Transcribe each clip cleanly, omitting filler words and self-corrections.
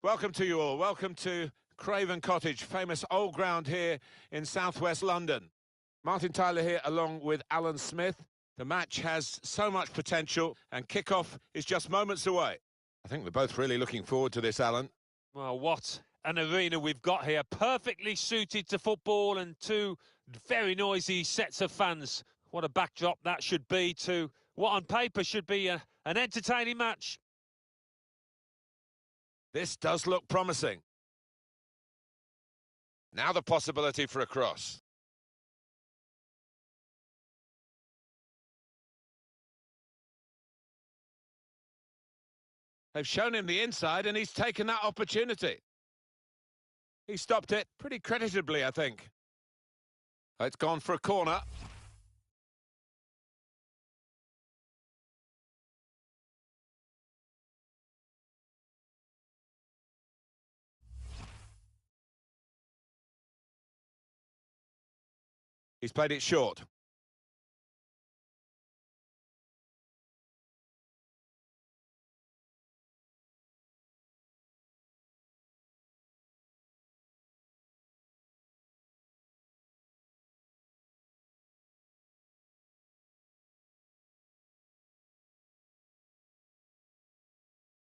Welcome to you all. Welcome to Craven Cottage, famous old ground here in southwest London. Martin Tyler here along with Alan Smith. The match has so much potential and kickoff is just moments away. I think we're both really looking forward to this, Alan. Well, what an arena we've got here. Perfectly suited to football and two very noisy sets of fans. What a backdrop that should be to what on paper should be an entertaining match. This does look promising. Now the possibility for a cross. They've shown him the inside and he's taken that opportunity. He stopped it pretty creditably, I think. It's gone for a corner. He's played it short.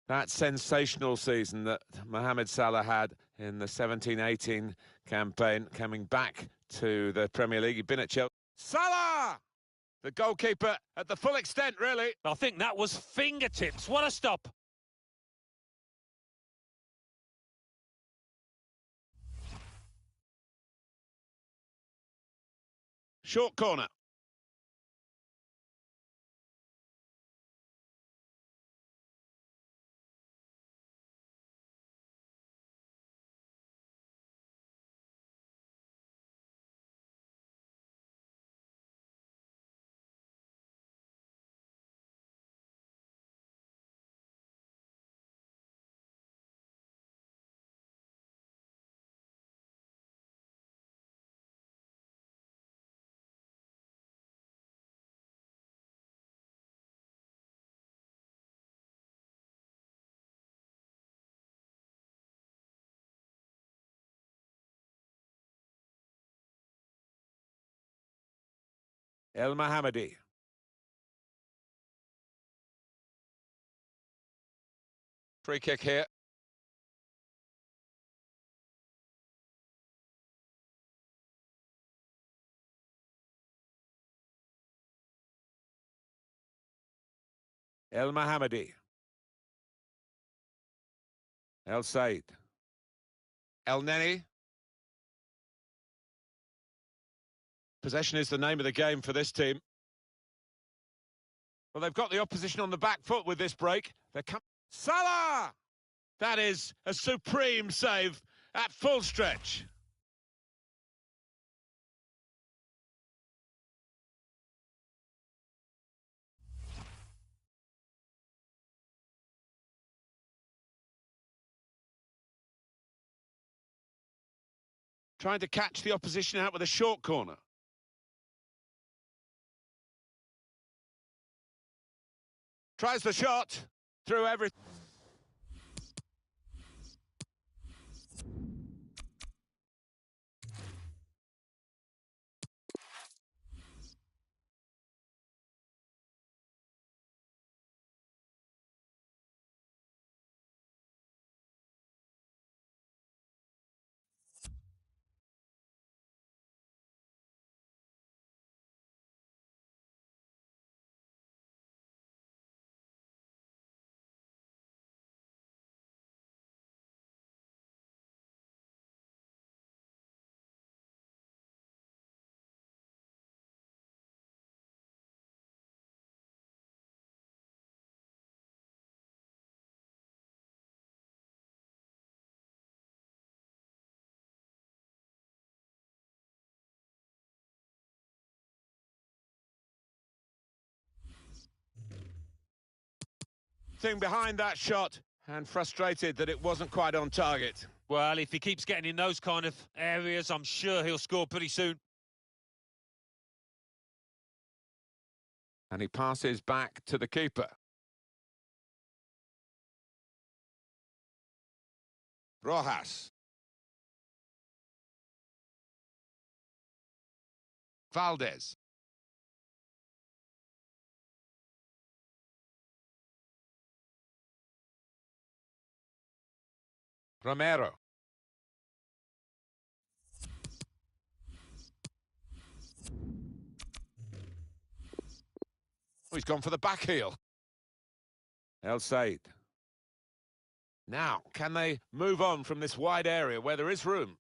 That sensational season that Mohamed Salah had in the 17-18 campaign, coming back to the Premier League. He'd been at Chelsea. Salah! The goalkeeper at the full extent, really. I think that was fingertips. What a stop. Short corner. El Mohammadi. Free kick here. El Mohammadi. El Said. El Neni. Possession is the name of the game for this team. Well, they've got the opposition on the back foot with this break. They're Salah! That is a supreme save at full stretch. Trying to catch the opposition out with a short corner. Tries the shot through everything. Thing behind that shot and frustrated that it wasn't quite on target. Well, if he keeps getting in those kind of areas, I'm sure he'll score pretty soon. And he passes back to the keeper. Rojas. Valdez. Romero. Oh, he's gone for the back heel. El Said. Now, can they move on from this wide area where there is room?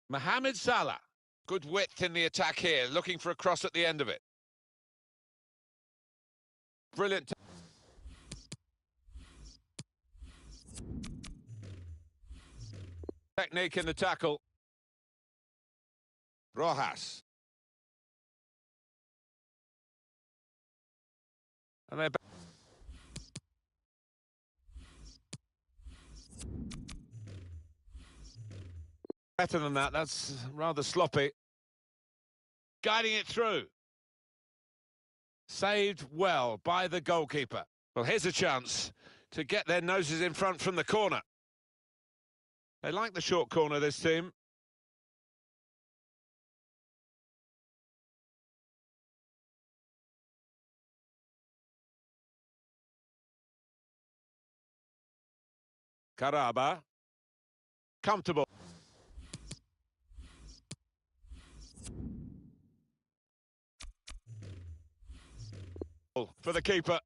Mohamed Salah. Good width in the attack here, looking for a cross at the end of it. Brilliant. Technique in the tackle. Rojas. And they're better than that. That's rather sloppy. Guiding it through. Saved well by the goalkeeper. Well, here's a chance to get their noses in front from the corner. They like the short corner, this team. Caraba. Comfortable. For the keeper.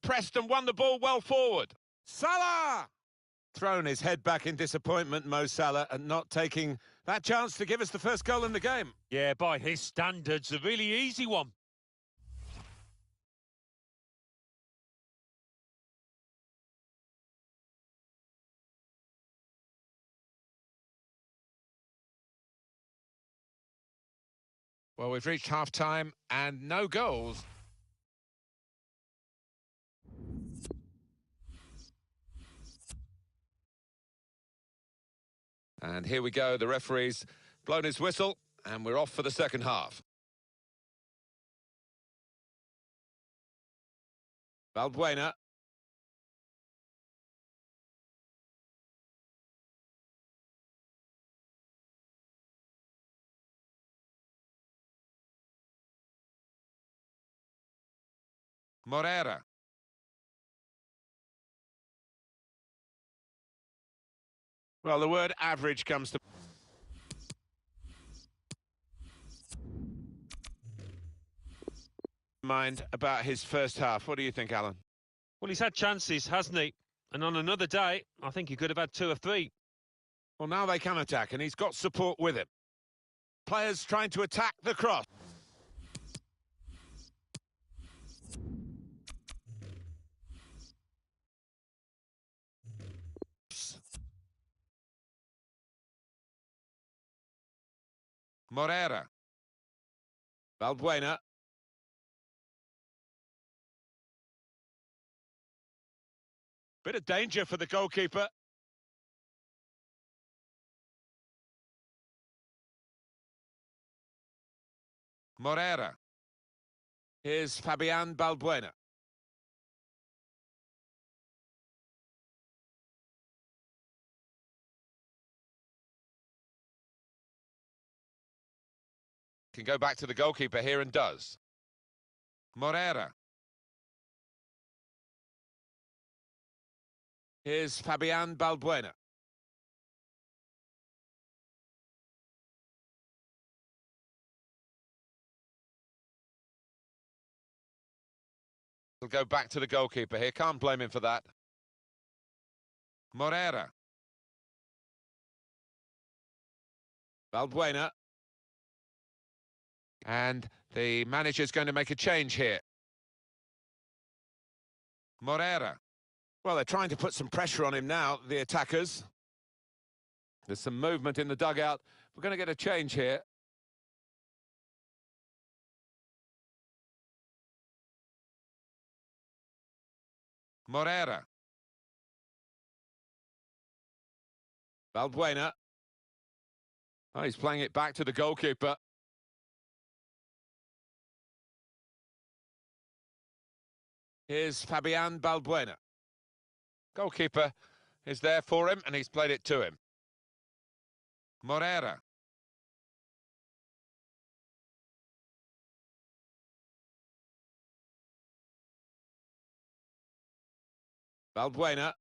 Pressed and won the ball well forward. Salah! Thrown his head back in disappointment, Mo Salah, and not taking that chance to give us the first goal in the game. Yeah, by his standards, a really easy one. Well, we've reached half-time and no goals. And here we go, the referee's blown his whistle, and we're off for the second half. Valbuena. Morera. Well, the word average comes to mind about his first half. What do you think, Alan? Well, he's had chances, hasn't he? And on another day, I think he could have had 2 or 3. Well, now they can attack, and he's got support with him. Players trying to attack the cross. Morera. Valbuena. Bit of danger for the goalkeeper. Morera. Here's Fabian Balbuena. Can go back to the goalkeeper here and does. Morera. Here's Fabian Balbuena. He'll go back to the goalkeeper here. Can't blame him for that. Morera. Balbuena. And the manager's going to make a change here. Morera. Well, they're trying to put some pressure on him now, the attackers. There's some movement in the dugout. We're going to get a change here. Morera. Balbuena. Oh, he's playing it back to the goalkeeper. Here's Fabian Balbuena. Goalkeeper is there for him, and he's played it to him. Morera. Balbuena.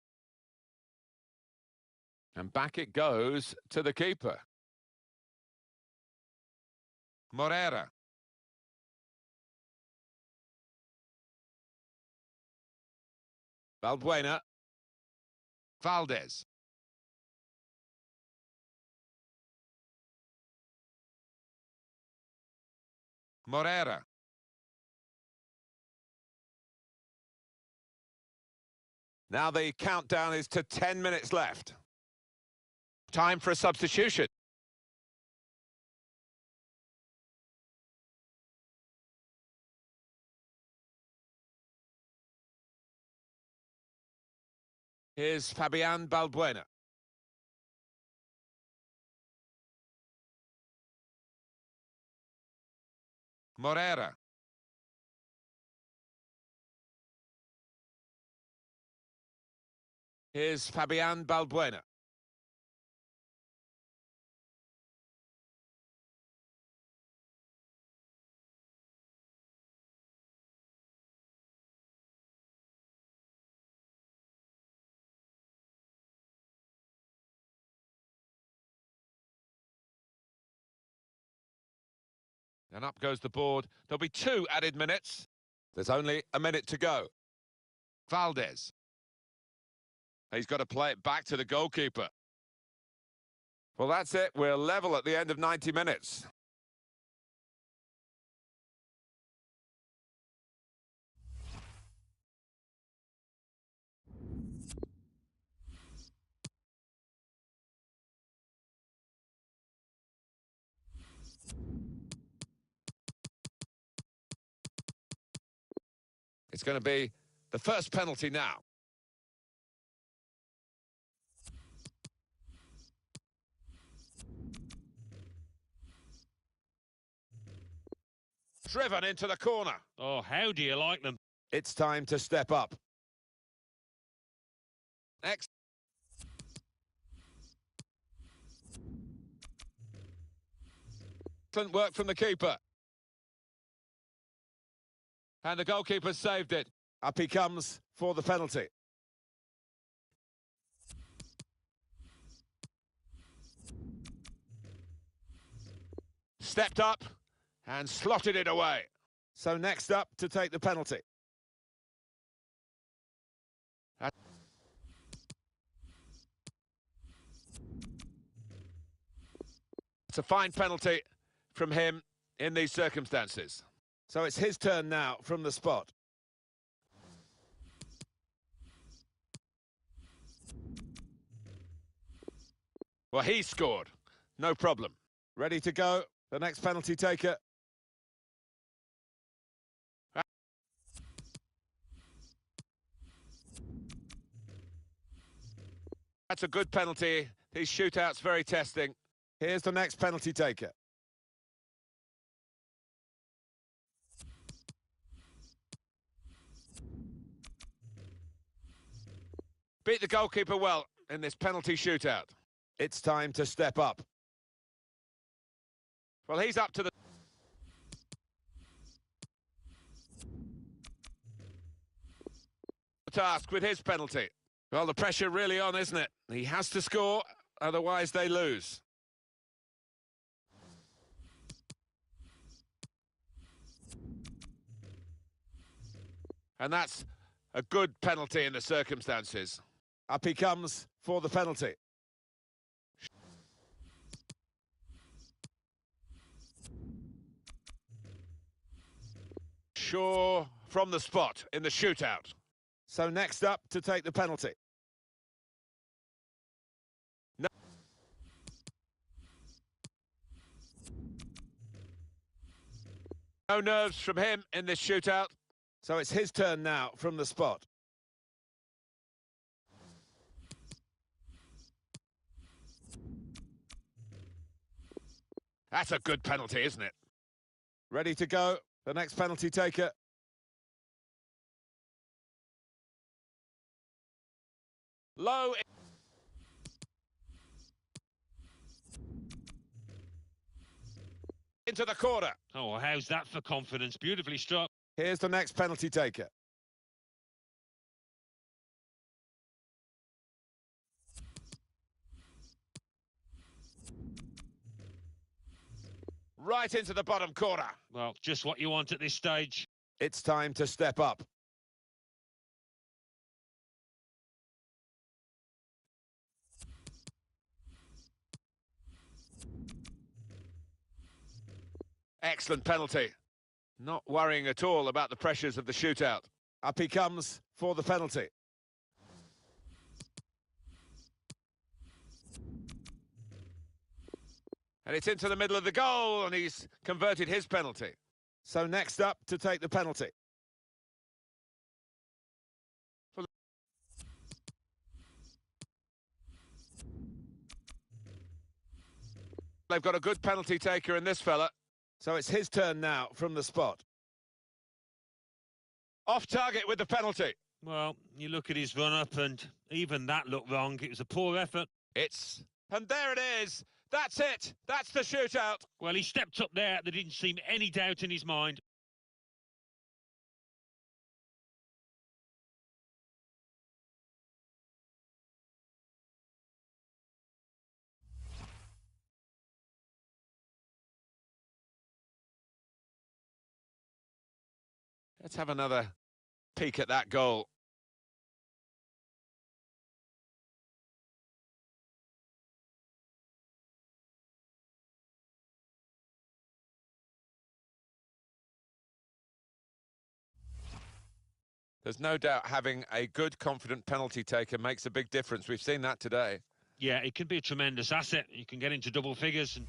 And back it goes to the keeper. Morera. Balbuena. Valdez. Morera. Now the countdown is to 10 minutes left. Time for a substitution. Here's Fabian Balbuena. Morera. Here's Fabian Balbuena. And up goes the board. There'll be 2 added minutes. There's only a minute to go. Valdez. He's got to play it back to the goalkeeper. Well, that's it. We're level at the end of 90 minutes. It's going to be the first penalty now. Driven into the corner. Oh, how do you like them? It's time to step up. Next. Excellent work from the keeper. And the goalkeeper saved it. Up he comes for the penalty. Stepped up and slotted it away. So next up to take the penalty. It's a fine penalty from him in these circumstances. So it's his turn now from the spot. Well, he scored. No problem. Ready to go. The next penalty taker. That's a good penalty. These shootouts very testing. Here's the next penalty taker. Beat the goalkeeper well in this penalty shootout. It's time to step up. Well, he's up to the task with his penalty. Well, the pressure really on, isn't it? He has to score, otherwise they lose. And that's a good penalty in the circumstances. Up he comes for the penalty. Shaw from the spot in the shootout. So next up to take the penalty. No nerves from him in this shootout. So it's his turn now from the spot. That's a good penalty, isn't it? Ready to go. The next penalty taker. Low. Into the corner. Oh, how's that for confidence? Beautifully struck. Here's the next penalty taker. Right into the bottom corner. Well, just what you want at this stage. It's time to step up. Excellent penalty. Not worrying at all about the pressures of the shootout. Up he comes for the penalty. And it's into the middle of the goal, and he's converted his penalty. So next up to take the penalty. They've got a good penalty taker in this fella. So it's his turn now from the spot. Off target with the penalty. Well, you look at his run-up, and even that looked wrong. It was a poor effort. And there it is. That's it. That's the shootout. Well, he stepped up there. There didn't seem any doubt in his mind. Let's have another peek at that goal. There's no doubt having a good, confident penalty taker makes a big difference. We've seen that today. Yeah, it can be a tremendous asset. You can get into double figures. And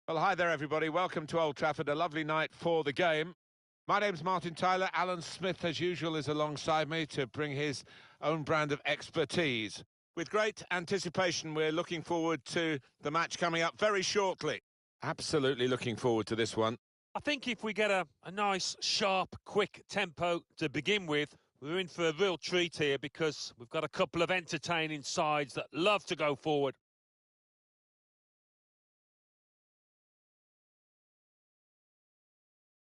Well, hi there, everybody. Welcome to Old Trafford. A lovely night for the game. My name's Martin Tyler. Alan Smith, as usual, is alongside me to bring his own brand of expertise. With great anticipation, we're looking forward to the match coming up very shortly. Absolutely looking forward to this one. I think if we get a nice, sharp, quick tempo to begin with, we're in for a real treat here, because we've got a couple of entertaining sides that love to go forward.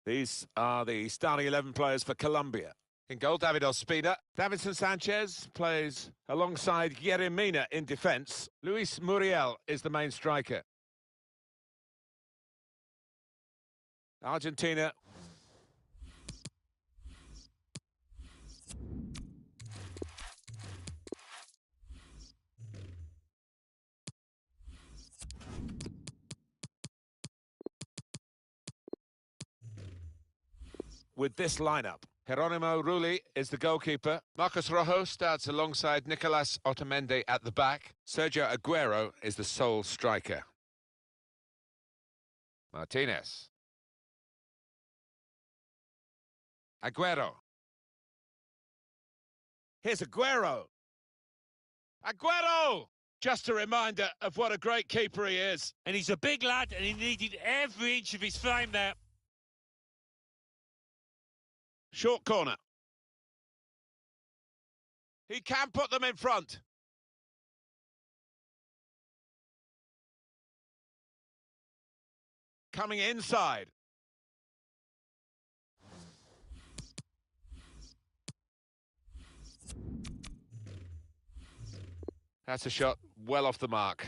These are the starting 11 players for Colombia. In goal, David Ospina. Davinson Sanchez plays alongside Yeremina in defence. Luis Muriel is the main striker. Argentina. With this lineup, Geronimo Rulli is the goalkeeper. Marcos Rojo starts alongside Nicolas Otamendi at the back. Sergio Aguero is the sole striker. Martinez. Aguero. Here's Aguero. Aguero! Just a reminder of what a great keeper he is. And he's a big lad, and he needed every inch of his frame there. Short corner. He can put them in front. Coming inside. That's a shot well off the mark.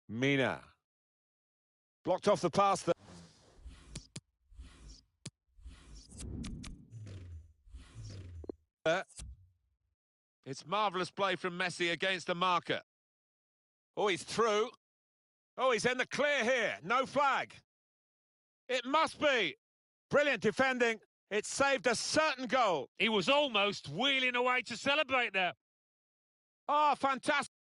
Mina. Blocked off the pass there. It's marvellous play from Messi against the marker. Oh, he's through. Oh, he's in the clear here. No flag. It must be. Brilliant defending. It saved a certain goal. He was almost wheeling away to celebrate there. Oh, fantastic.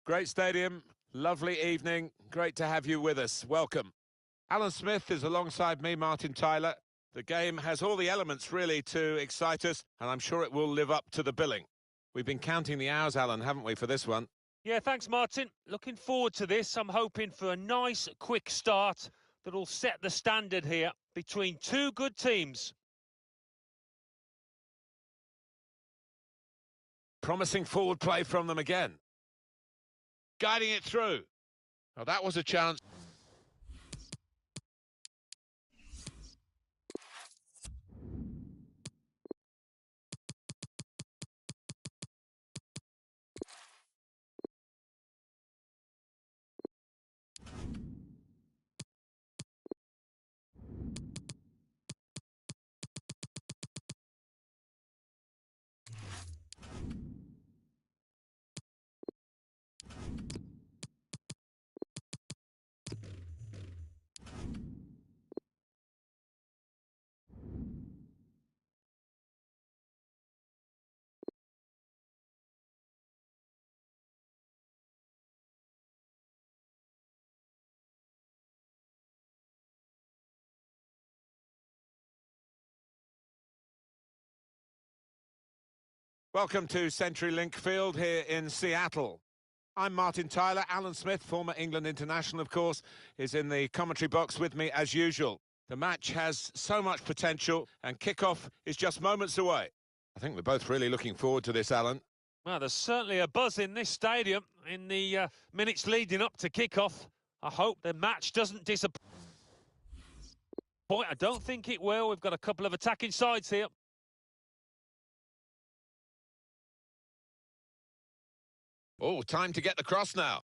Great stadium, lovely evening. Great to have you with us. Welcome. Alan Smith is alongside me, Martin Tyler. The game has all the elements really to excite us, and I'm sure it will live up to the billing. We've been counting the hours, Alan, haven't we, for this one? Yeah, thanks, Martin. Looking forward to this. I'm hoping for a nice, quick start that'll set the standard here between two good teams. Promising forward play from them again. Guiding it through. Oh, that was a chance. Welcome to CenturyLink Field here in Seattle. I'm Martin Tyler. Alan Smith, former England international, of course, is in the commentary box with me as usual. The match has so much potential and kickoff is just moments away. I think we're both really looking forward to this, Alan. Well, there's certainly a buzz in this stadium in the minutes leading up to kickoff. I hope the match doesn't disappoint. I don't think it will. We've got a couple of attacking sides here. Oh, time to get the cross now.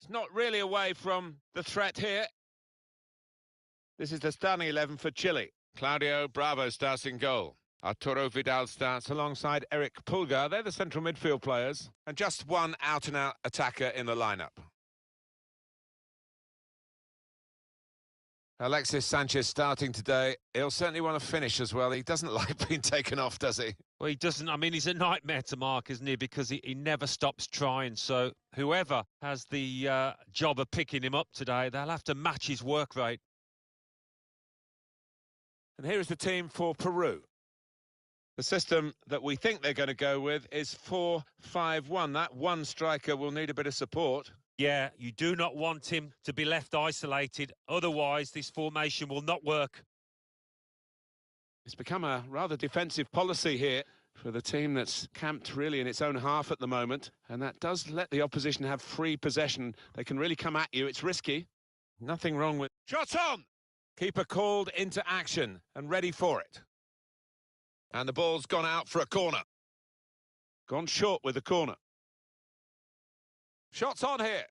It's not really away from the threat here. This is the starting 11 for Chile. Claudio Bravo starts in goal. Arturo Vidal starts alongside Eric Pulgar. They're the central midfield players. And just one out-and-out attacker in the lineup. Alexis Sanchez starting today. He'll certainly want to finish as well. He doesn't like being taken off, does he? Well, he doesn't. I mean, he's a nightmare to mark, isn't he? Because he never stops trying. So whoever has the job of picking him up today, they'll have to match his work rate. And here is the team for Peru. The system that we think they're going to go with is 4-5-1. That one striker will need a bit of support. Yeah, you do not want him to be left isolated. Otherwise, this formation will not work. It's become a rather defensive policy here for the team that's camped really in its own half at the moment. And that does let the opposition have free possession. They can really come at you. It's risky. Nothing wrong with... Shot on! Keeper called into action and ready for it. And the ball's gone out for a corner. Gone short with the corner. Shots on here.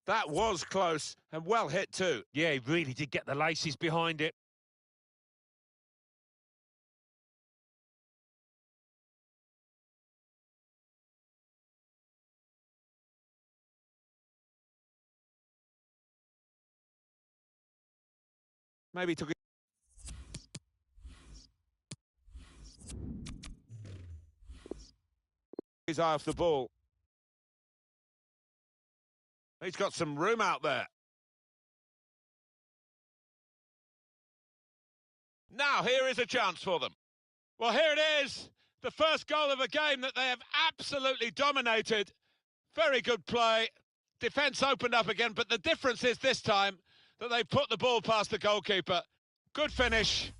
That was close and well hit too. Yeah, he really did get the laces behind it. Maybe took his eye off the ball. He's got some room out there. Now here is a chance for them. Well, here it is. The first goal of a game that they have absolutely dominated. Very good play. Defence opened up again, but the difference is this time that they put the ball past the goalkeeper. Good finish,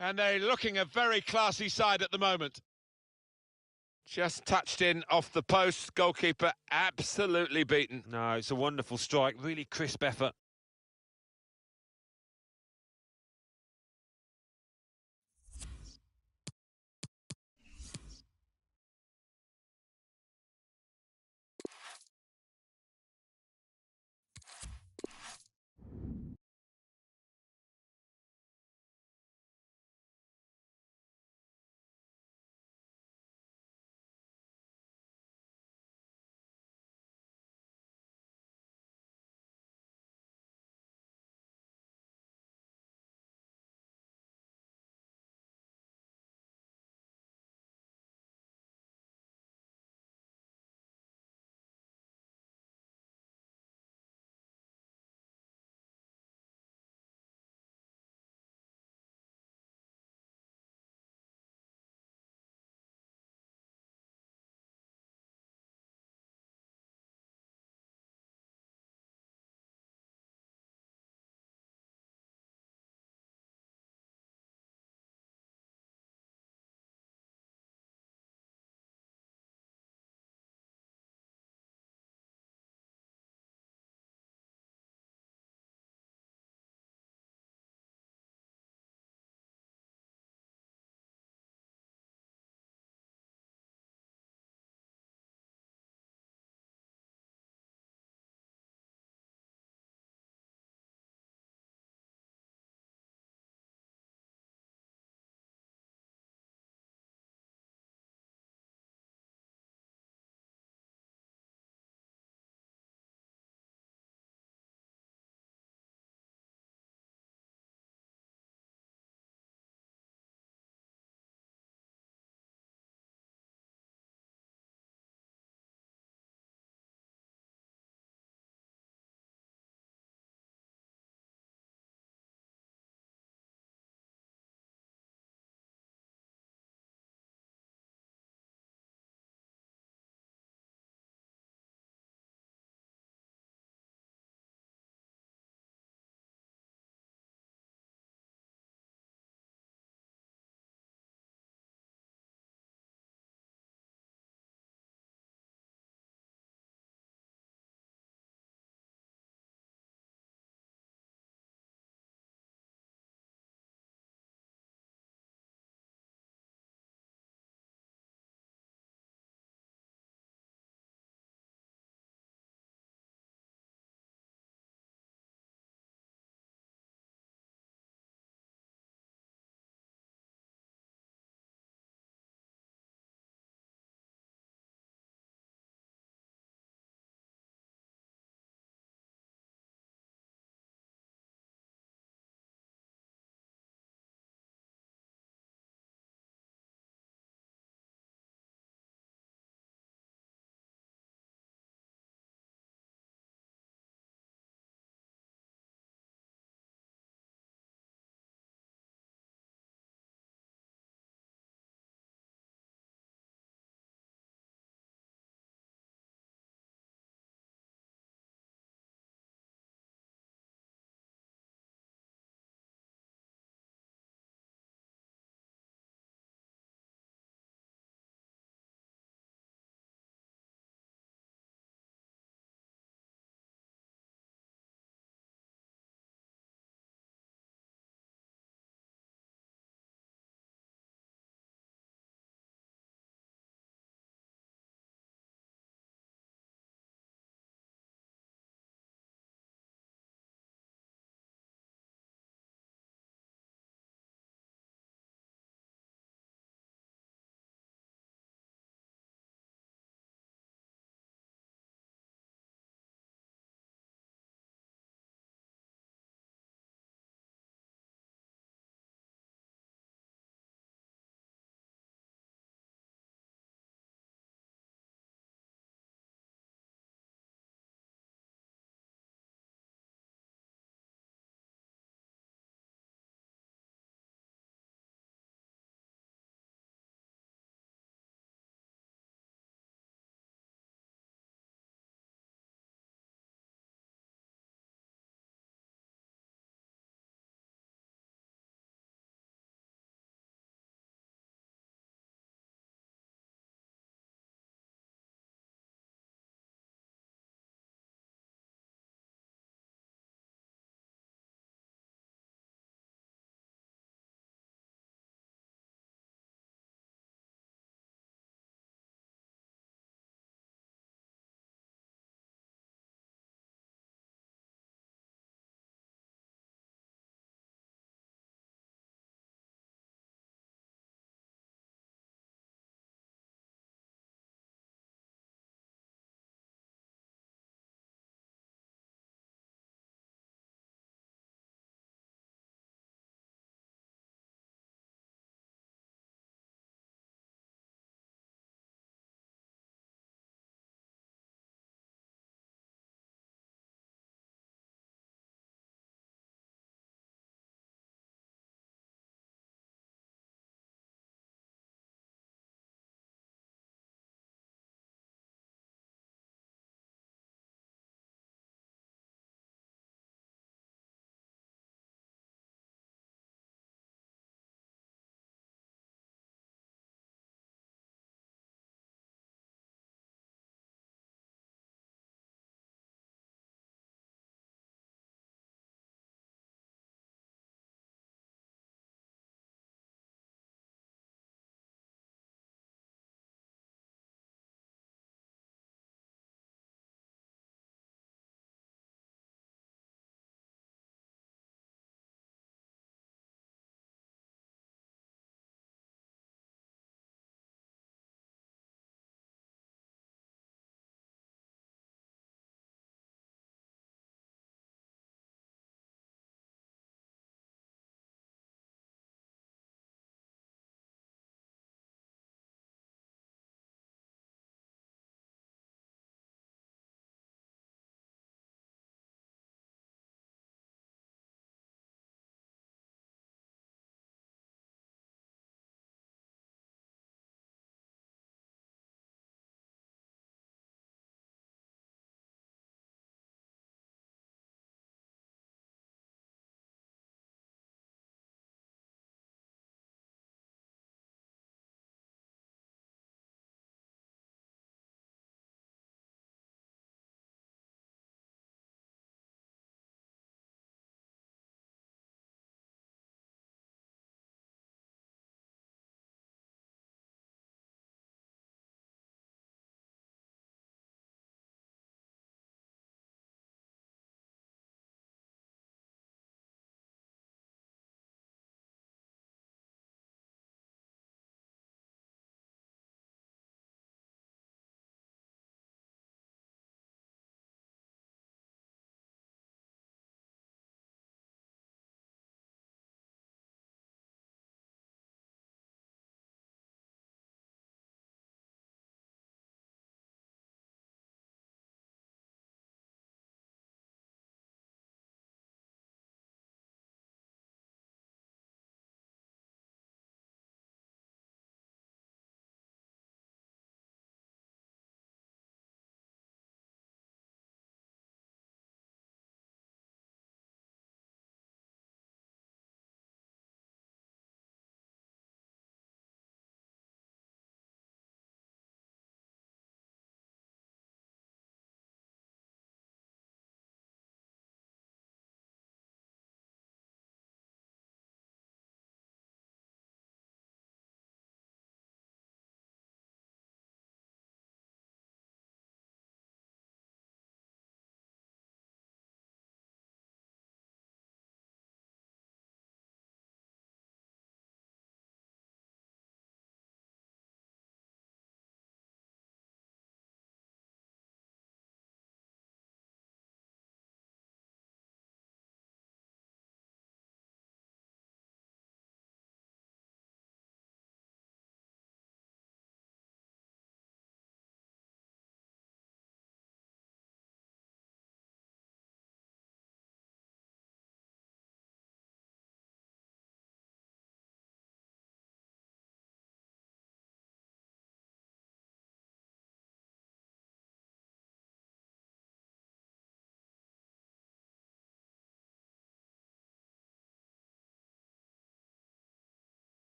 and they're looking a very classy side at the moment. Just touched in off the post, goalkeeper absolutely beaten. No, it's a wonderful strike, really crisp effort.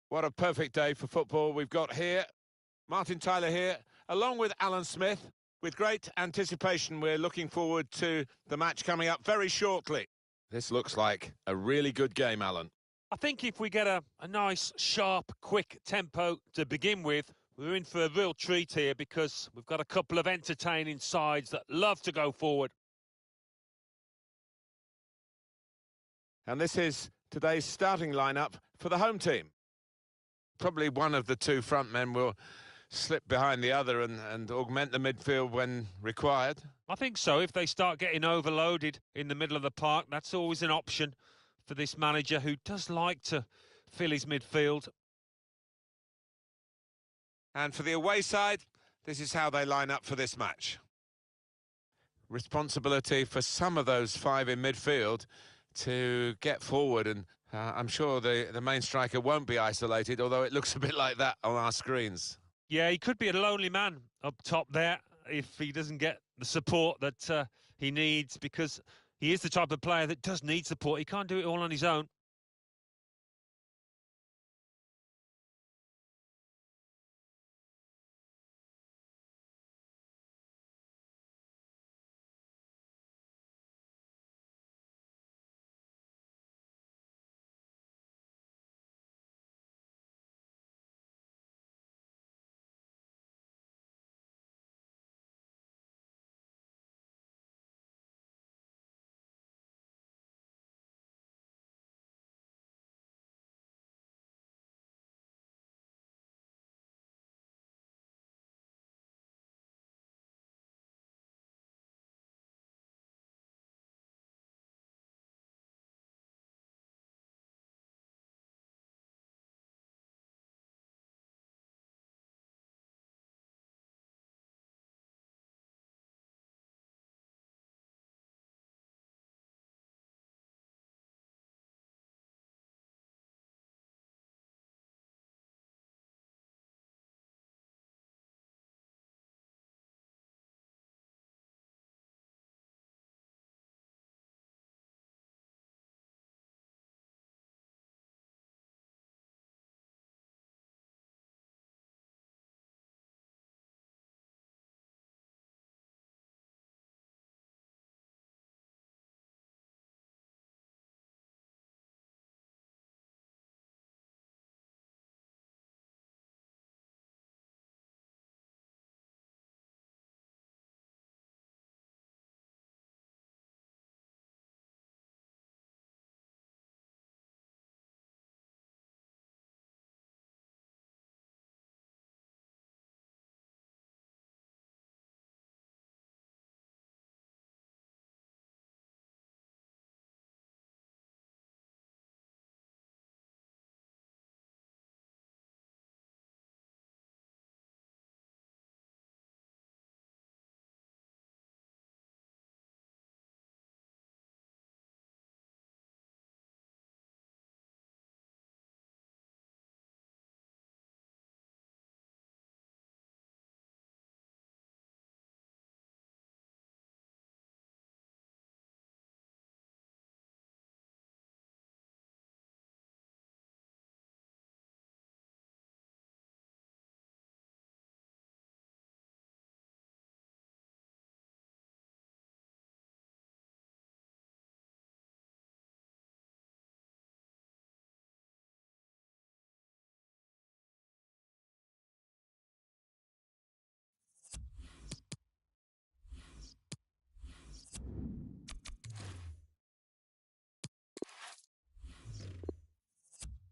What a perfect day for football we've got here. Martin Tyler here, along with Alan Smith. With great anticipation, we're looking forward to the match coming up very shortly. This looks like a really good game, Alan. I think if we get a nice, sharp, quick tempo to begin with, we're in for a real treat here because we've got a couple of entertaining sides that love to go forward. And this is today's starting lineup for the home team. Probably one of the two front men will slip behind the other and augment the midfield when required. I think so. If they start getting overloaded in the middle of the park, that's always an option for this manager who does like to fill his midfield. And for the away side, this is how they line up for this match. Responsibility for some of those five in midfield to get forward, and I'm sure the main striker won't be isolated, although it looks a bit like that on our screens. Yeah, he could be a lonely man up top there if he doesn't get the support that he needs, because he is the type of player that does need support. He can't do it all on his own.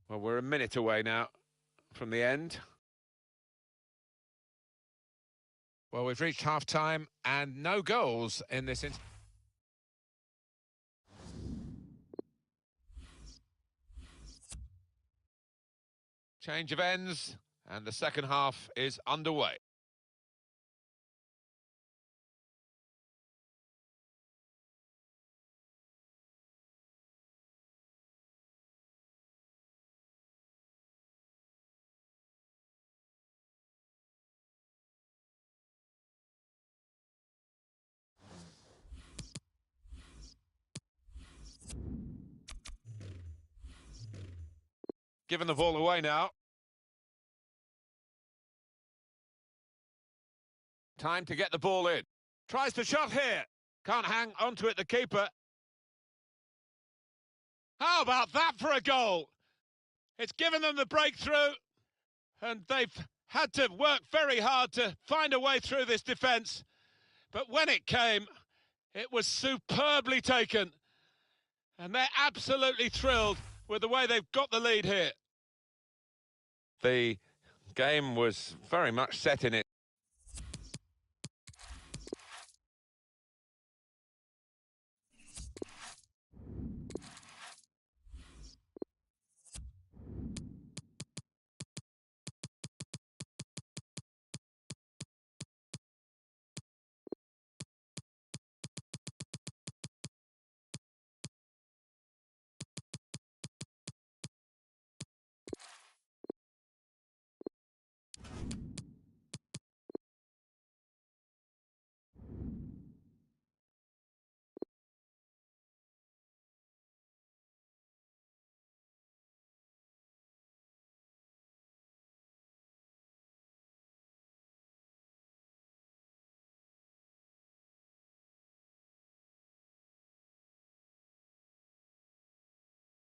Well, we're a minute away now from the end. Well, we've reached half-time and no goals in this instance. Change of ends, and the second half is underway. Giving the ball away now. Time to get the ball in. Tries the shot here. Can't hang onto it, the keeper. How about that for a goal? It's given them the breakthrough, and they've had to work very hard to find a way through this defence. But when it came, it was superbly taken. And they're absolutely thrilled with the way they've got the lead here. The game was very much set in it.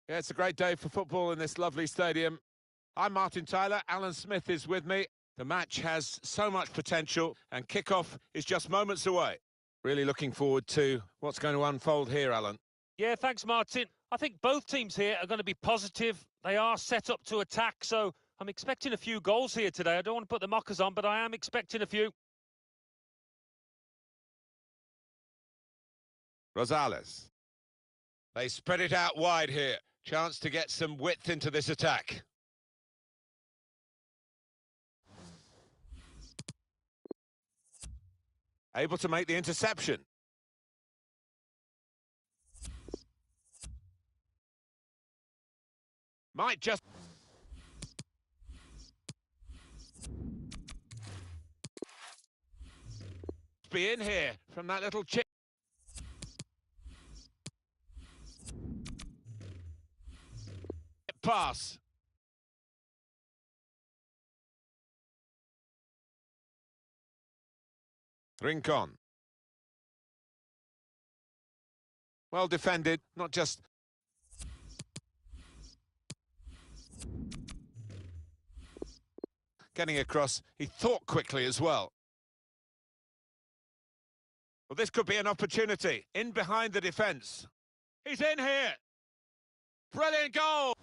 Yeah, it's a great day for football in this lovely stadium. I'm Martin Tyler. Alan Smith is with me. The match has so much potential, and kickoff is just moments away. Really looking forward to what's going to unfold here, Alan. Yeah, thanks, Martin. I think both teams here are going to be positive. They are set up to attack, so I'm expecting a few goals here today. I don't want to put the mockers on, but I am expecting a few. Rosales. They spread it out wide here. Chance to get some width into this attack. Able to make the interception. Might just... be in here from that little chip. Pass. Rincon. Well defended, not just... getting across. He thought quickly as well. Well, this could be an opportunity. In behind the defence. He's in here. Brilliant goal.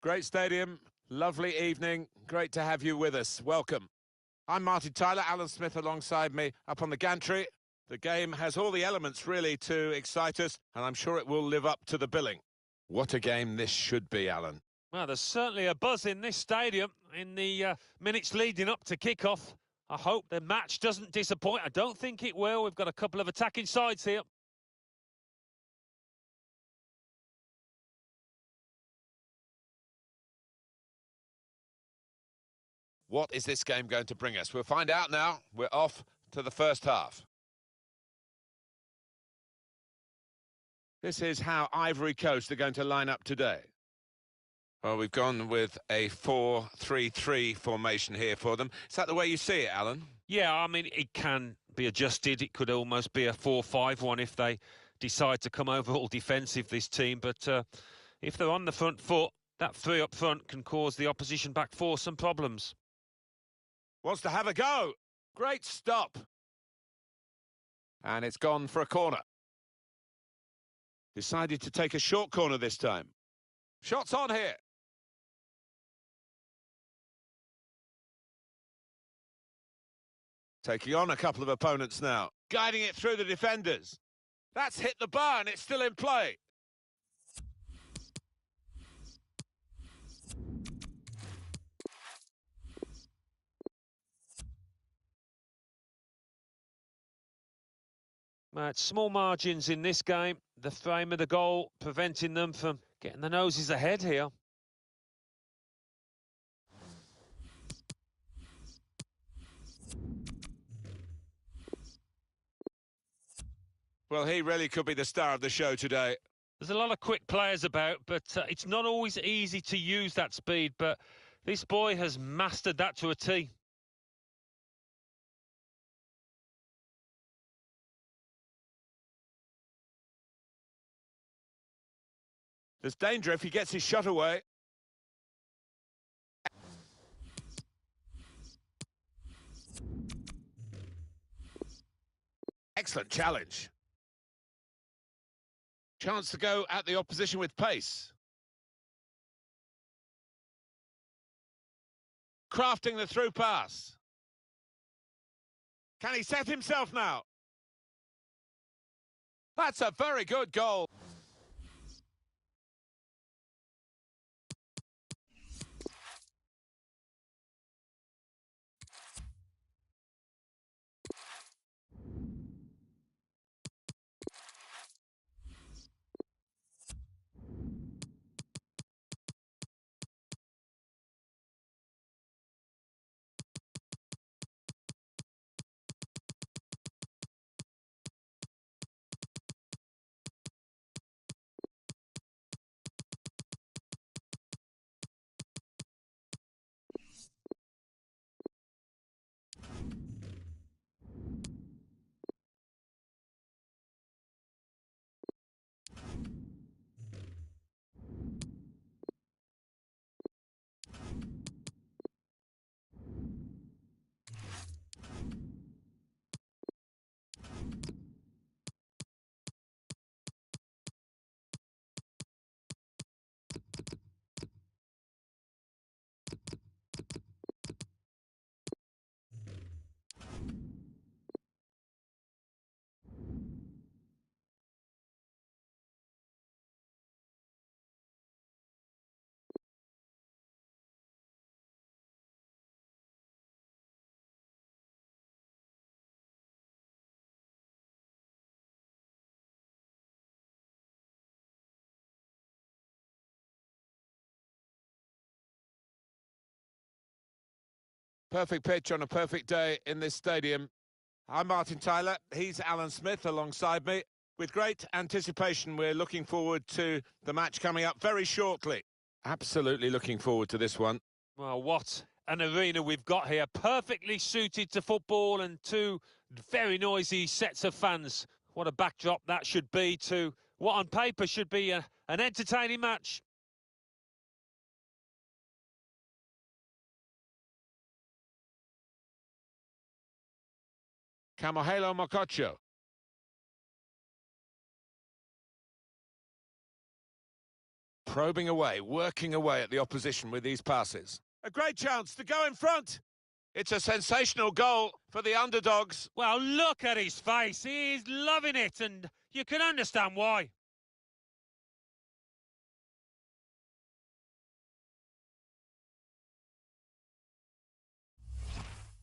Great stadium, lovely evening. Great to have you with us. Welcome. I'm Martin Tyler, Alan Smith alongside me up on the gantry. The game has all the elements really to excite us, and I'm sure it will live up to the billing. What a game this should be, Alan. Well, there's certainly a buzz in this stadium in the minutes leading up to kick-off. I hope the match doesn't disappoint. I don't think it will. We've got a couple of attacking sides here. What is this game going to bring us? We'll find out now. We're off to the first half. This is how Ivory Coast are going to line up today. Well, we've gone with a 4-3-3 formation here for them. Is that the way you see it, Alan? Yeah, I mean, it can be adjusted. It could almost be a 4-5-1 if they decide to come over all defensive, this team. But if they're on the front foot, that three up front can cause the opposition back four some problems. Wants to have a go. Great stop. And it's gone for a corner. Decided to take a short corner this time. Shots on here. Taking on a couple of opponents now. Guiding it through the defenders. That's hit the bar and it's still in play. It's small margins in this game. The frame of the goal preventing them from getting the noses ahead here. Well, he really could be the star of the show today. There's a lot of quick players about, but it's not always easy to use that speed. But this boy has mastered that to a T. There's danger if he gets his shot away. Excellent challenge. Chance to go at the opposition with pace. Crafting the through pass. Can he set himself now? That's a very good goal. Perfect pitch on a perfect day in this stadium. I'm Martin Tyler, he's Alan Smith alongside me. With great anticipation, we're looking forward to the match coming up very shortly. Absolutely looking forward to this one. Well, what an arena we've got here. Perfectly suited to football and two very noisy sets of fans. What a backdrop that should be to what on paper should be an entertaining match. Camohelo Mococho. probing away, working away at the opposition with these passes. A great chance to go in front. It's a sensational goal for the underdogs. Well, look at his face. He's loving it, and you can understand why.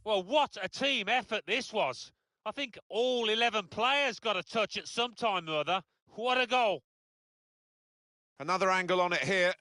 Well, what a team effort this was. I think all 11 players got a touch at some time or other. What a goal. Another angle on it here.